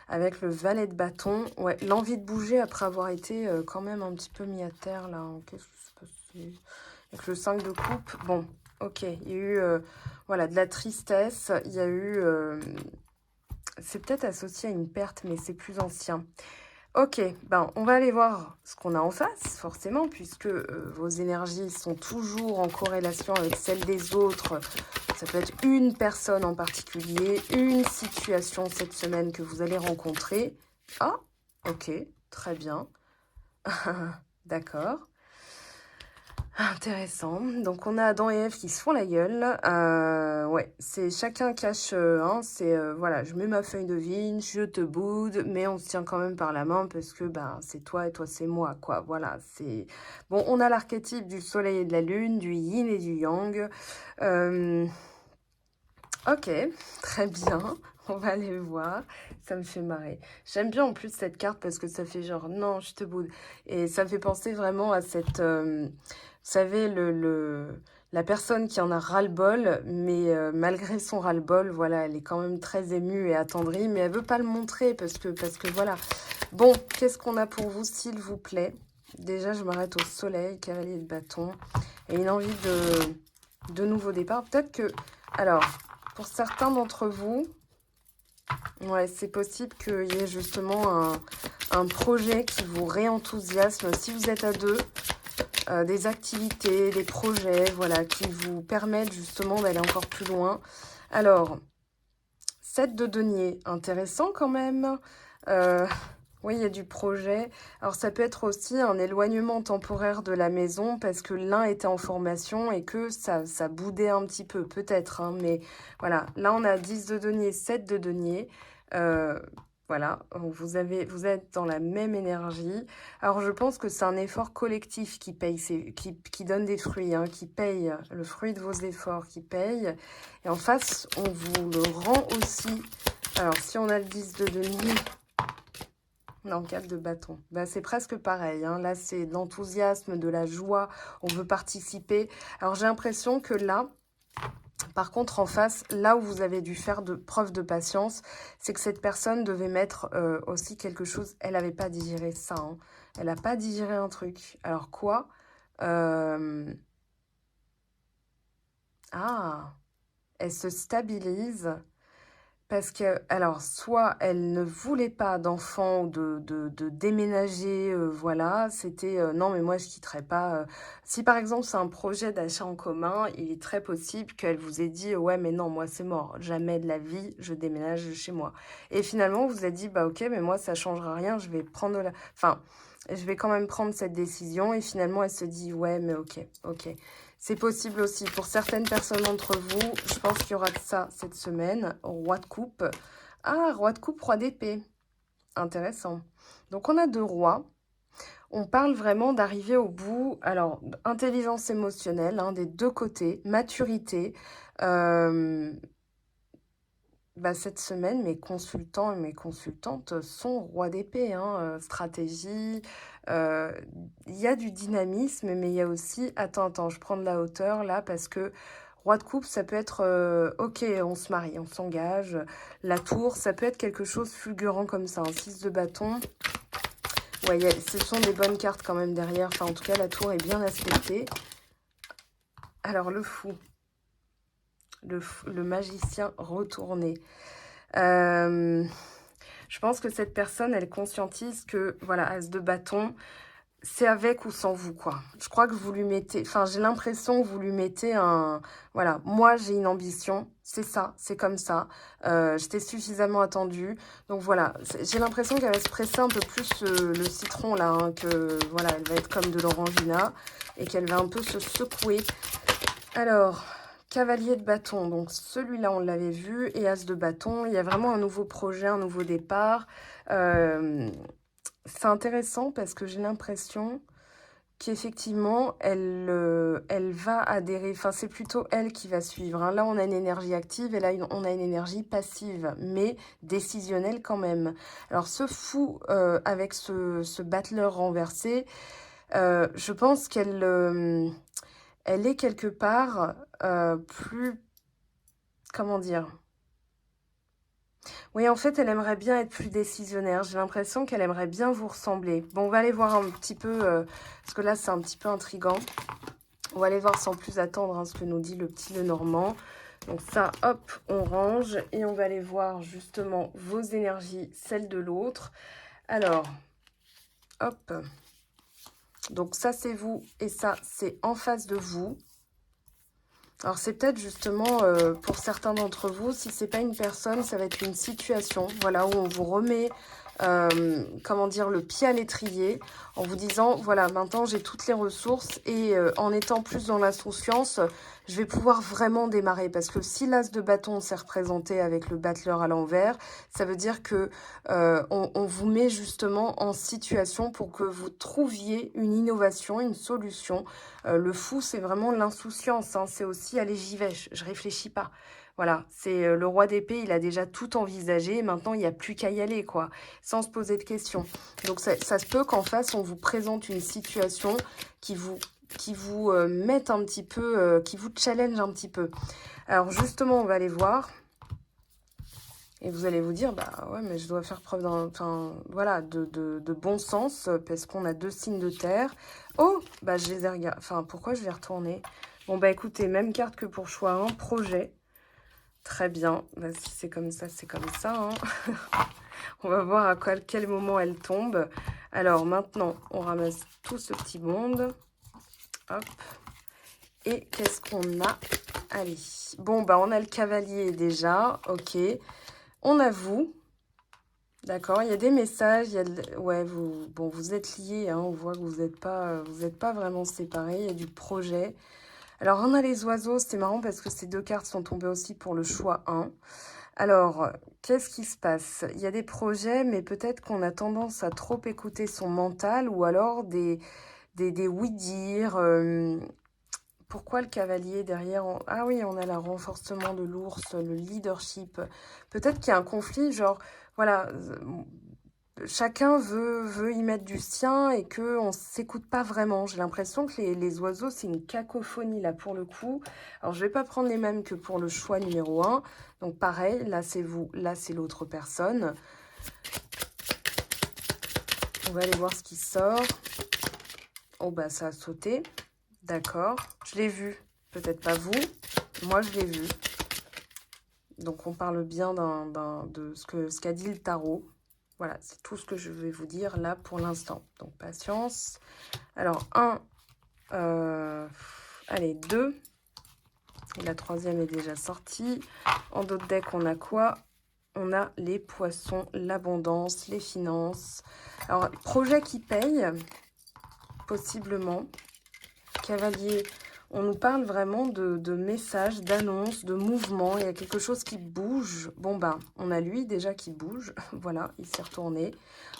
Avec le valet de bâton, ouais, l'envie de bouger après avoir été quand même un petit peu mis à terre, là. Qu'est-ce qui s'est passé? Avec le 5 de coupe, bon, ok, il y a eu, voilà, de la tristesse, il y a eu, c'est peut-être associé à une perte, mais c'est plus ancien. Ok, ben, on va aller voir ce qu'on a en face, forcément, puisque vos énergies sont toujours en corrélation avec celles des autres. Ça peut être une personne en particulier, une situation cette semaine que vous allez rencontrer. Ah, ok, très bien. D'accord. Intéressant. Donc, on a Adam et Ève qui se font la gueule. Ouais, c'est chacun cache c'est, voilà, je mets ma feuille de vigne, je te boude, mais on se tient quand même par la main parce que, ben, c'est toi et toi, c'est moi, quoi. Voilà, c'est... Bon, on a l'archétype du soleil et de la lune, du yin et du yang. Ok, très bien. On va aller voir. Ça me fait marrer. J'aime bien en plus cette carte parce que ça fait genre, non, je te boude. Et ça me fait penser vraiment à cette... vous savez, la personne qui en a ras-le-bol, mais malgré son ras-le-bol, voilà, elle est quand même très émue et attendrie, mais elle veut pas le montrer parce que voilà. Bon, qu'est-ce qu'on a pour vous, s'il vous plaît? Déjà, je m'arrête au soleil, cavalier de bâton, et une envie de nouveau départ. Peut-être que... Alors, pour certains d'entre vous, ouais, c'est possible qu'il y ait justement un projet qui vous réenthousiasme. Si vous êtes à deux, des activités, des projets, voilà, qui vous permettent justement d'aller encore plus loin. Alors, 7 de denier, intéressant quand même. Oui, il y a du projet. Alors, ça peut être aussi un éloignement temporaire de la maison parce que l'un était en formation et que ça boudait un petit peu, peut-être. Hein, mais voilà, là, on a 10 de denier, 7 de denier. Voilà, vous êtes dans la même énergie. Alors, je pense que c'est un effort collectif qui paye, qui donne des fruits, hein, qui paye le fruit de vos efforts, qui paye. Et en face, on vous le rend aussi. Alors, si on a le 10 de denier... Non, 4 de bâton. Bah, c'est presque pareil. Hein. Là, c'est de l'enthousiasme, de la joie. On veut participer. Alors, j'ai l'impression que là, par contre, en face, là où vous avez dû faire preuve de patience, c'est que cette personne devait mettre aussi quelque chose. Elle n'avait pas digéré ça. Hein. Elle n'a pas digéré un truc. Alors, quoi Ah, elle se stabilise. Parce que, alors, soit elle ne voulait pas d'enfant ou de déménager, voilà, c'était non, mais moi je quitterai pas. Si par exemple c'est un projet d'achat en commun, il est très possible qu'elle vous ait dit ouais, mais non, moi c'est mort, jamais de la vie, je déménage chez moi. Et finalement, vous avez dit bah ok, mais moi ça changera rien, je vais prendre la. Enfin, je vais quand même prendre cette décision. Et finalement, elle se dit ouais, mais ok, ok. C'est possible aussi. Pour certaines personnes d'entre vous, je pense qu'il y aura de ça cette semaine. Roi de coupe. Ah, roi de coupe, roi d'épée. Intéressant. Donc, on a deux rois. On parle vraiment d'arriver au bout. Alors, intelligence émotionnelle, hein, des deux côtés. Maturité. Cette semaine, mes consultants et mes consultantes sont rois d'épée. Hein, stratégie. Il y a du dynamisme, mais il y a aussi... Attends, je prends de la hauteur là parce que Roi de coupe, ça peut être ok, on se marie, on s'engage. La tour, ça peut être quelque chose fulgurant comme ça. Un 6 de bâton. Ouais, ce sont des bonnes cartes quand même derrière. Enfin, en tout cas, la tour est bien aspectée. Alors, le fou. Le magicien retourné. Je pense que cette personne, elle conscientise que, voilà, As de bâton, c'est avec ou sans vous, quoi. Je crois que vous lui mettez... Enfin, j'ai l'impression que vous lui mettez un... Voilà, moi, j'ai une ambition. C'est ça, c'est comme ça. J'étais suffisamment attendue. Donc, voilà, j'ai l'impression qu'elle va se presser un peu plus le citron, là. Hein, que, voilà, elle va être comme de l'orangina. Et qu'elle va un peu se secouer. Alors... Cavalier de bâton, donc celui-là, on l'avait vu. Et As de bâton, il y a vraiment un nouveau projet, un nouveau départ. C'est intéressant parce que j'ai l'impression qu'effectivement, elle va adhérer. Enfin, c'est plutôt elle qui va suivre. Hein. Là, on a une énergie active et là, on a une énergie passive, mais décisionnelle quand même. Alors, ce fou avec ce battleur renversé, je pense qu'elle elle est quelque part plus... Comment dire? Oui, en fait, elle aimerait bien être plus décisionnaire. J'ai l'impression qu'elle aimerait bien vous ressembler. Bon, on va aller voir un petit peu, parce que là, c'est un petit peu intriguant. On va aller voir sans plus attendre hein, ce que nous dit le petit Lenormand. Donc ça, hop, on range. Et on va aller voir justement vos énergies, celles de l'autre. Alors, hop. Donc ça, c'est vous et ça, c'est en face de vous. Alors, c'est peut-être justement, pour certains d'entre vous, si c'est pas une personne, ça va être une situation, voilà, où on vous remet, comment dire, le pied à l'étrier, en vous disant, voilà, maintenant j'ai toutes les ressources et en étant plus dans l'insouciance, je vais pouvoir vraiment démarrer. Parce que si l'as de bâton s'est représenté avec le battleur à l'envers, ça veut dire que on vous met justement en situation pour que vous trouviez une innovation, une solution. Le fou, c'est vraiment l'insouciance. Hein. C'est aussi, allez, j'y vais, je réfléchis pas. Voilà, c'est le roi d'épée, il a déjà tout envisagé. Maintenant, il n'y a plus qu'à y aller, quoi, sans se poser de questions. Donc, ça se peut qu'en face, on vous présente une situation qui vous mette un petit peu, qui vous challenge un petit peu. Alors, justement, on va aller voir. Et vous allez vous dire, bah ouais, mais je dois faire preuve voilà, de bon sens, parce qu'on a 2 signes de terre. Oh, bah je les ai regardés. Enfin, pourquoi je vais retourner? Bon, bah écoutez, même carte que pour choix 1, projet. Très bien. Bah, si c'est comme ça, c'est comme ça. Hein. On va voir à quel moment elle tombe. Alors maintenant, on ramasse tout ce petit monde. Hop. Et qu'est-ce qu'on a? Allez. Bon, bah on a le cavalier déjà. Ok. On a vous. D'accord, il y a des messages, il y a ouais, vous êtes liés, hein, on voit que vous n'êtes pas vraiment séparés, il y a du projet. Alors, on a les oiseaux, c'est marrant parce que ces 2 cartes sont tombées aussi pour le choix 1. Alors, qu'est-ce qui se passe? Il y a des projets, mais peut-être qu'on a tendance à trop écouter son mental ou alors des oui-dire. Pourquoi le cavalier derrière? Ah oui, on a le renforcement de l'ours, le leadership. Peut-être qu'il y a un conflit, genre, voilà, chacun veut y mettre du sien et qu'on ne s'écoute pas vraiment. J'ai l'impression que les oiseaux, c'est une cacophonie là pour le coup. Alors, je ne vais pas prendre les mêmes que pour le choix numéro 1. Donc, pareil, là, c'est vous, là, c'est l'autre personne. On va aller voir ce qui sort. Oh, bah, ça a sauté. D'accord. Je l'ai vu. Peut-être pas vous. Moi, je l'ai vu. Donc, on parle bien de ce qu'a dit le tarot. Voilà, c'est tout ce que je vais vous dire là pour l'instant. Donc, patience. Alors, allez, 2. Et la 3e est déjà sortie. En d'autres decks, on a quoi? On a les poissons, l'abondance, les finances. Alors, projet qui paye, possiblement. Cavalier, on nous parle vraiment de messages, d'annonces, de mouvements. Il y a quelque chose qui bouge. Bon, ben, on a lui déjà qui bouge. Voilà, il s'est retourné.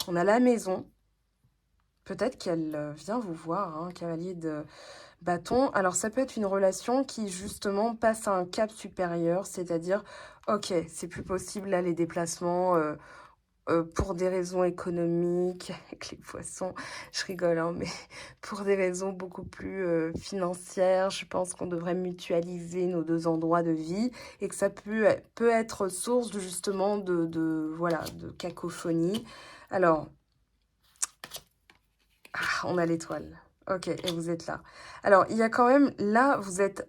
On a la maison. Peut-être qu'elle vient vous voir, hein, cavalier de bâton. Alors, ça peut être une relation qui, justement, passe à un cap supérieur. C'est-à-dire, ok, c'est plus possible, là, les déplacements... pour des raisons économiques, avec les poissons, je rigole, hein, mais pour des raisons beaucoup plus financières, je pense qu'on devrait mutualiser nos 2 endroits de vie et que ça peut être source de justement voilà, de cacophonie. Alors, on a l'étoile. Ok, et vous êtes là. Alors, il y a quand même, là,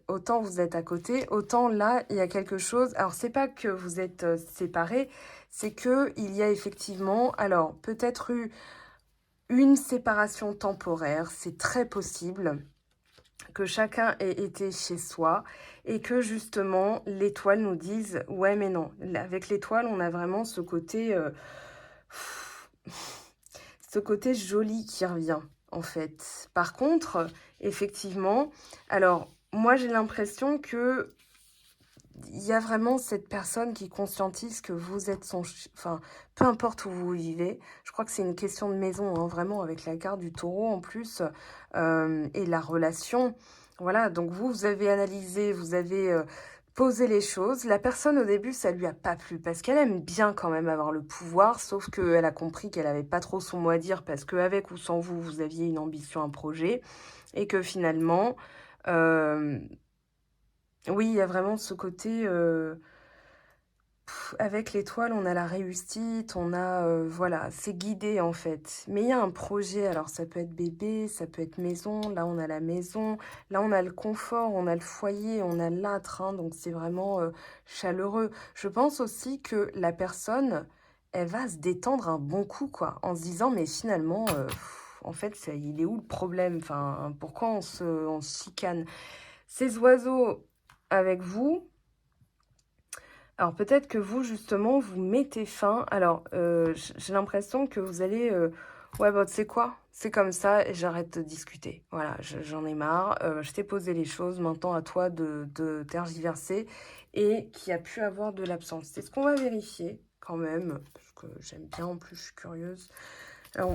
autant vous êtes à côté, autant là, il y a quelque chose. Alors, c'est pas que vous êtes séparés, c'est que il y a effectivement, alors, peut-être eu une séparation temporaire, c'est très possible que chacun ait été chez soi et que justement, l'étoile nous dise, ouais, mais non. Avec l'étoile, on a vraiment ce côté, ce côté joli qui revient, en fait. Par contre, effectivement, alors, moi, j'ai l'impression que il y a vraiment cette personne qui conscientise que vous êtes enfin, peu importe où vous vivez, je crois que c'est une question de maison, hein, vraiment, avec la carte du taureau en plus, et la relation. Voilà, donc vous avez analysé, vous avez posé les choses. La personne, au début, ça lui a pas plu, parce qu'elle aime bien quand même avoir le pouvoir, sauf qu'elle a compris qu'elle avait pas trop son mot à dire, parce qu'avec ou sans vous, vous aviez une ambition, un projet, et que finalement... euh, oui, il y a vraiment ce côté, avec l'étoile, on a la réussite, on a, voilà, c'est guidé en fait. Mais il y a un projet, alors ça peut être bébé, ça peut être maison, là on a la maison, là on a le confort, on a le foyer, on a l'âtre, hein, donc c'est vraiment chaleureux. Je pense aussi que la personne, elle va se détendre un bon coup, quoi, en se disant, mais finalement, en fait, il est où le problème? Enfin, pourquoi on se chicane? Ces oiseaux avec vous, alors peut-être que vous, justement, vous mettez fin. Alors, j'ai l'impression que vous allez... ouais, bah, tu sais quoi? C'est comme ça et j'arrête de discuter. Voilà, j'en ai marre. Je t'ai posé les choses. Maintenant, à toi de tergiverser et qu'il y a pu avoir de l'absence. C'est ce qu'on va vérifier quand même, parce que j'aime bien, en plus, je suis curieuse. Alors,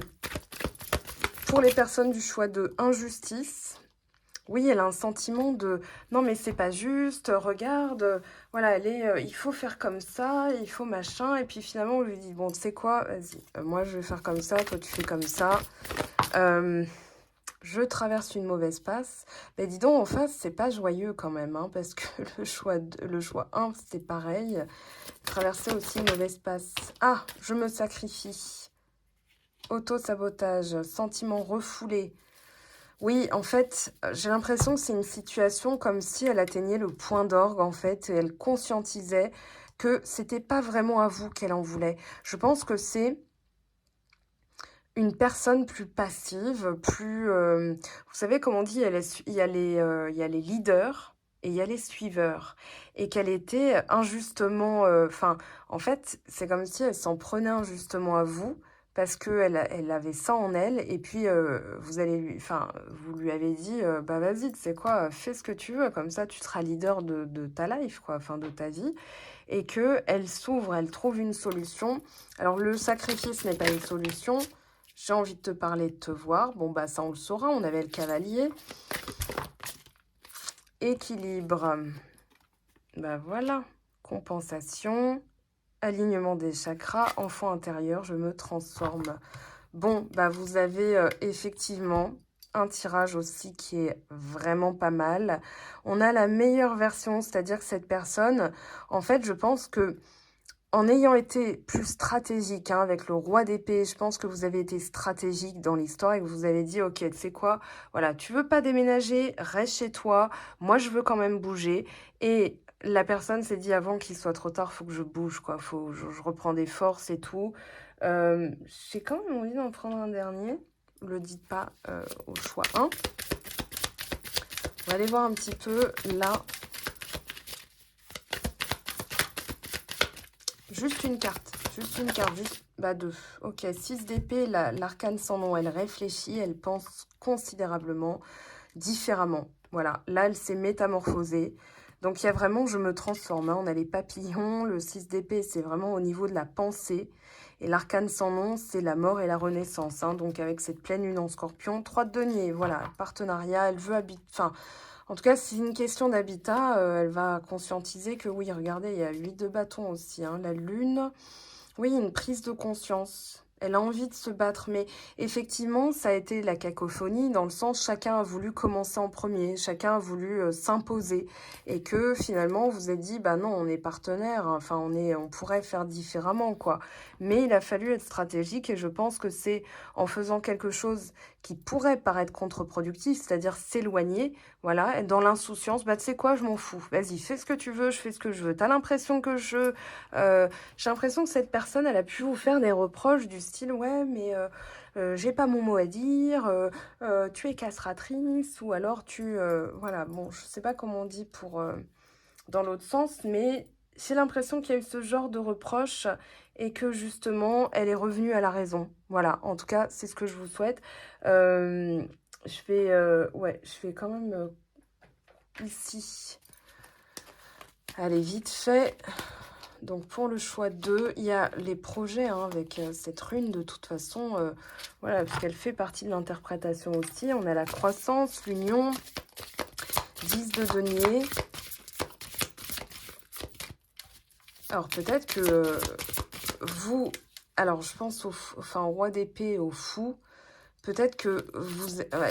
pour les personnes du choix de injustice... Oui, elle a un sentiment de non, mais c'est pas juste, regarde, voilà, il faut faire comme ça, il faut machin. Et puis finalement, on lui dit bon, tu sais quoi, vas-y, moi je vais faire comme ça, toi tu fais comme ça. Je traverse une mauvaise passe. Mais dis donc, en face, c'est pas joyeux quand même, hein, parce que le choix 1, c'est pareil. Traverser aussi une mauvaise passe. Ah, je me sacrifie. Auto-sabotage, sentiment refoulé. Oui, en fait, j'ai l'impression que c'est une situation comme si elle atteignait le point d'orgue, en fait, et elle conscientisait que c'était pas vraiment à vous qu'elle en voulait. Je pense que c'est une personne plus passive, plus... vous savez, comme on dit, il y a les leaders et il y a les suiveurs. Et qu'elle était injustement... Enfin, en fait, c'est comme si elle s'en prenait injustement à vous parce elle avait ça en elle. Et puis, vous lui avez dit, bah vas-y, tu sais quoi, fais ce que tu veux. Comme ça, tu seras leader de ta life, quoi, enfin de ta vie. Et qu'elle s'ouvre, elle trouve une solution. Alors, le sacrifice n'est pas une solution. J'ai envie de te parler, de te voir. Bon, bah ça, on le saura. On avait le cavalier. Équilibre. Bah voilà. Compensation. Alignement des chakras. Enfant intérieur, je me transforme. Bon, bah vous avez effectivement un tirage aussi qui est vraiment pas mal. On a la meilleure version, c'est-à-dire que cette personne, en fait, je pense que en ayant été plus stratégique, hein, avec le roi d'épée, je pense que vous avez été stratégique dans l'histoire et que vous avez dit, ok, tu sais quoi, voilà, tu veux pas déménager, reste chez toi, moi je veux quand même bouger. Et la personne s'est dit, avant qu'il soit trop tard, faut que je bouge, quoi, je reprends des forces et tout. J'ai quand même envie d'en prendre un dernier, le dites pas au choix 1. On va aller voir un petit peu là. Juste une carte, juste, bah 2. Ok, 6 d'épée, l'arcane sans nom, elle réfléchit, elle pense considérablement différemment. Voilà, là, elle s'est métamorphosée. Donc, il y a vraiment, je me transforme, hein. On a les papillons, le 6 d'épée, c'est vraiment au niveau de la pensée. Et l'arcane sans nom, c'est la mort et la renaissance, hein. Donc, avec cette pleine lune en scorpion, 3 de denier, voilà, partenariat, elle veut habiter... Enfin, en tout cas, c'est une question d'habitat. Elle va conscientiser que oui, regardez, il y a 8 de bâton aussi, hein, la lune. Oui, une prise de conscience. Elle a envie de se battre, mais effectivement, ça a été la cacophonie dans le sens chacun a voulu commencer en premier, chacun a voulu s'imposer et que finalement vous êtes dit bah non, on est partenaires, hein, enfin on pourrait faire différemment quoi. Mais il a fallu être stratégique et je pense que c'est en faisant quelque chose qui pourrait paraître contre-productif, c'est-à-dire s'éloigner, voilà, être dans l'insouciance, bah tu sais quoi, je m'en fous. Vas-y, fais ce que tu veux, je fais ce que je veux. T'as l'impression que j'ai l'impression que cette personne, elle a pu vous faire des reproches du style ouais, mais j'ai pas mon mot à dire, tu es castratrice, ou alors voilà, bon, je sais pas comment on dit pour dans l'autre sens, mais j'ai l'impression qu'il y a eu ce genre de reproche et que justement, elle est revenue à la raison. Voilà, en tout cas, c'est ce que je vous souhaite. Euh, ouais, je vais quand même ici. Allez, vite fait. Donc pour le choix 2, il y a les projets hein, avec cette rune de toute façon, voilà, puisqu'elle fait partie de l'interprétation aussi. On a la croissance, l'union, 10 de denier. Alors peut-être que vous, alors je pense au roi d'épée, au fou. Peut-être que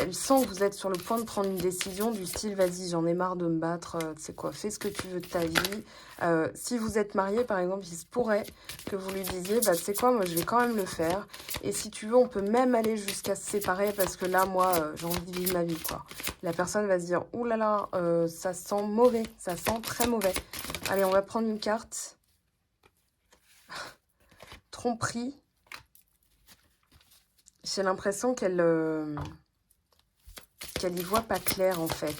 elle sent que vous êtes sur le point de prendre une décision du style, vas-y, j'en ai marre de me battre, tu sais quoi, fais ce que tu veux de ta vie. Si vous êtes marié, par exemple, il se pourrait que vous lui disiez, bah tu sais quoi, moi je vais quand même le faire. Et si tu veux, on peut même aller jusqu'à se séparer parce que là, moi, j'ai envie de vivre ma vie, quoi. La personne va se dire, ouh là là, ça sent mauvais, ça sent très mauvais. Allez, on va prendre une carte. Tromperie. J'ai l'impression qu'elle y voit pas clair, en fait.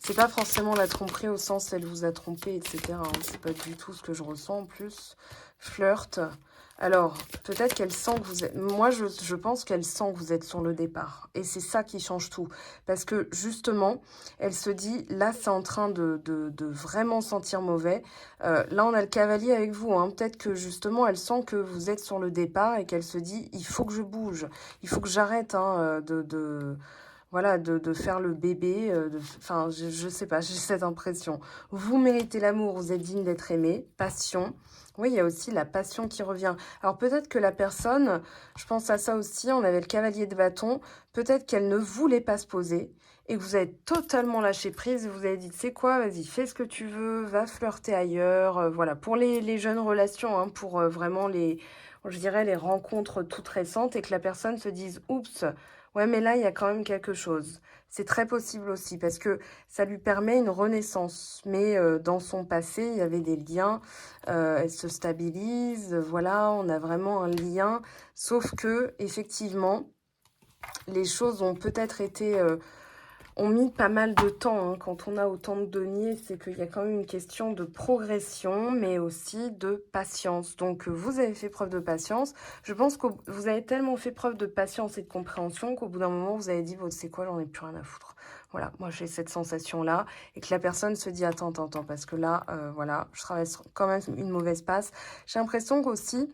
C'est pas forcément la tromperie au sens elle vous a trompé, etc. Hein. C'est pas du tout ce que je ressens en plus. Flirt. Alors, peut-être qu'elle sent que vous êtes... Moi, je pense qu'elle sent que vous êtes sur le départ. Et c'est ça qui change tout. Parce que, justement, elle se dit, là, c'est en train de vraiment sentir mauvais. Là, on a le cavalier avec vous. Hein. Peut-être que, justement, elle sent que vous êtes sur le départ et qu'elle se dit, il faut que je bouge. Il faut que j'arrête hein, voilà, de faire le bébé. Enfin, je sais pas, j'ai cette impression. Vous méritez l'amour, vous êtes digne d'être aimé. Passion. Oui, il y a aussi la passion qui revient. Alors peut-être que la personne, je pense à ça aussi, on avait le cavalier de bâton, peut-être qu'elle ne voulait pas se poser et que vous avez totalement lâché prise et vous avez dit, tu sais quoi, vas-y, fais ce que tu veux, va flirter ailleurs. Voilà, pour les jeunes relations, hein, pour vraiment je dirais, les rencontres toutes récentes et que la personne se dise, oups, ouais, mais là, il y a quand même quelque chose. C'est très possible aussi parce que ça lui permet une renaissance. Mais dans son passé, il y avait des liens. Elle se stabilise. Voilà, on a vraiment un lien. Sauf que, effectivement, les choses ont peut-être été... ont mis pas mal de temps. Hein. Quand on a autant de deniers, c'est qu'il y a quand même une question de progression, mais aussi de patience. Donc, vous avez fait preuve de patience. Je pense que vous avez tellement fait preuve de patience et de compréhension qu'au bout d'un moment, vous avez dit, bon, c'est quoi, j'en ai plus rien à foutre. Voilà, moi j'ai cette sensation-là. Et que la personne se dit, attends, parce que là, voilà, je traverse quand même une mauvaise passe. J'ai l'impression qu'aussi,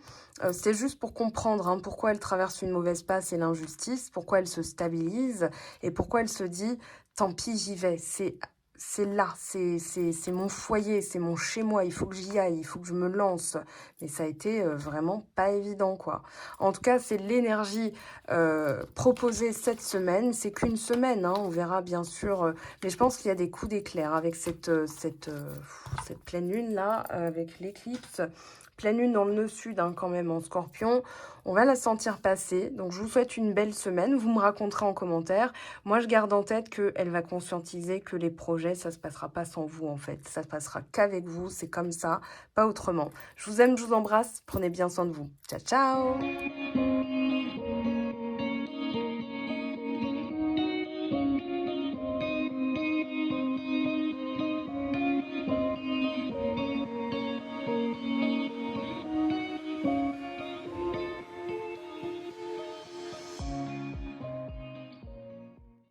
c'est juste pour comprendre hein, pourquoi elle traverse une mauvaise passe et l'injustice, pourquoi elle se stabilise et pourquoi elle se dit, tant pis, j'y vais. C'est là, c'est mon foyer, c'est mon chez-moi, il faut que j'y aille, il faut que je me lance. Mais ça a été vraiment pas évident, quoi. En tout cas, c'est l'énergie proposée cette semaine. C'est qu'une semaine, hein, on verra bien sûr. Mais je pense qu'il y a des coups d'éclair avec cette pleine lune-là, avec l'éclipse. Pleine lune dans le nœud sud, hein, quand même, en scorpion. On va la sentir passer. Donc, je vous souhaite une belle semaine. Vous me raconterez en commentaire. Moi, je garde en tête qu'elle va conscientiser que les projets, ça se passera pas sans vous, en fait. Ça se passera qu'avec vous. C'est comme ça, pas autrement. Je vous aime, je vous embrasse. Prenez bien soin de vous. Ciao, ciao!